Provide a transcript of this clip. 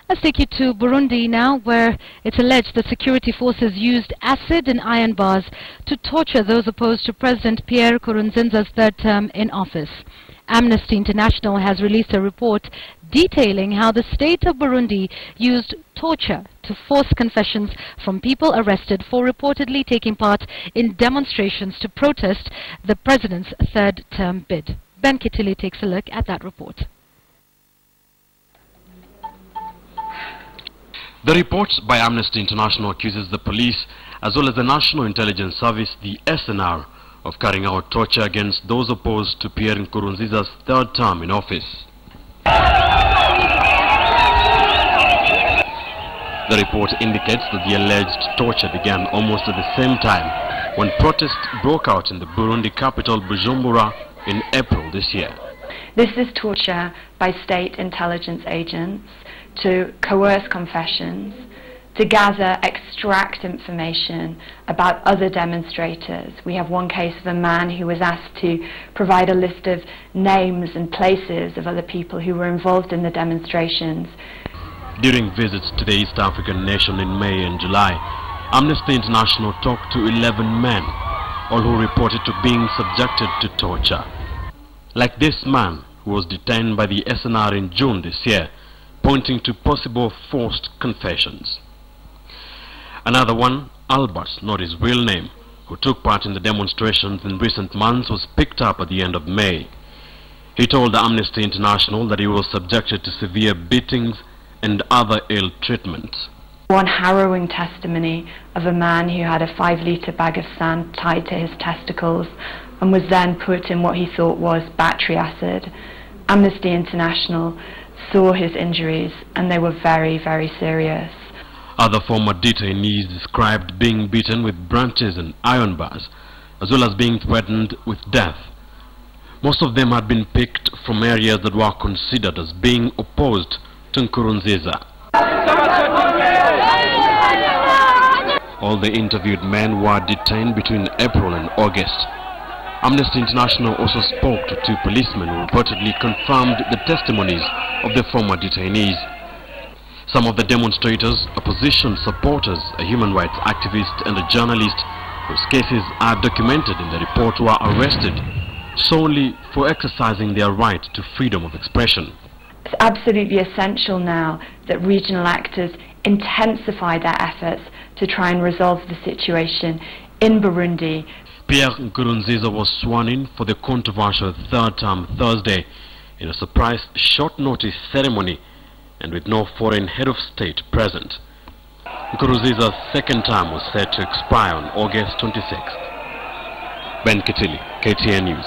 Let's take you to Burundi now, where it's alleged that security forces used acid and iron bars to torture those opposed to President Pierre Nkurunziza's third term in office. Amnesty International has released a report detailing how the state of Burundi used torture to force confessions from people arrested for reportedly taking part in demonstrations to protest the president's third term bid. Ben Kitilli takes a look at that report. The report by Amnesty International accuses the police as well as the National Intelligence Service, the SNR, of carrying out torture against those opposed to Pierre Nkurunziza's third term in office. The report indicates that the alleged torture began almost at the same time when protests broke out in the Burundi capital Bujumbura in April this year. This is torture by state intelligence agents to coerce confessions, to gather, extract information about other demonstrators. We have one case of a man who was asked to provide a list of names and places of other people who were involved in the demonstrations. During visits to the East African nation in May and July, Amnesty International talked to 11 men, all who reported to being subjected to torture. Like this man who was detained by the SNR in June this year, pointing to possible forced confessions. Another one, Albert, not his real name, who took part in the demonstrations in recent months, was picked up at the end of May. He told Amnesty International that he was subjected to severe beatings and other ill treatments. One harrowing testimony of a man who had a 5-litre bag of sand tied to his testicles and was then put in what he thought was battery acid. Amnesty International saw his injuries and they were very, very serious. Other former detainees described being beaten with branches and iron bars, as well as being threatened with death. Most of them had been picked from areas that were considered as being opposed to Nkurunziza. All the interviewed men were detained between April and August. Amnesty International also spoke to 2 policemen who reportedly confirmed the testimonies of the former detainees. Some of the demonstrators, opposition supporters, a human rights activist and a journalist whose cases are documented in the report were arrested solely for exercising their right to freedom of expression. It's absolutely essential now that regional actors intensify their efforts to try and resolve the situation in Burundi. Pierre Nkurunziza was sworn in for the controversial third term Thursday in a surprise short-notice ceremony and with no foreign head of state present. Nkurunziza's second term was set to expire on August 26th. Ben Kitilli, KTN News.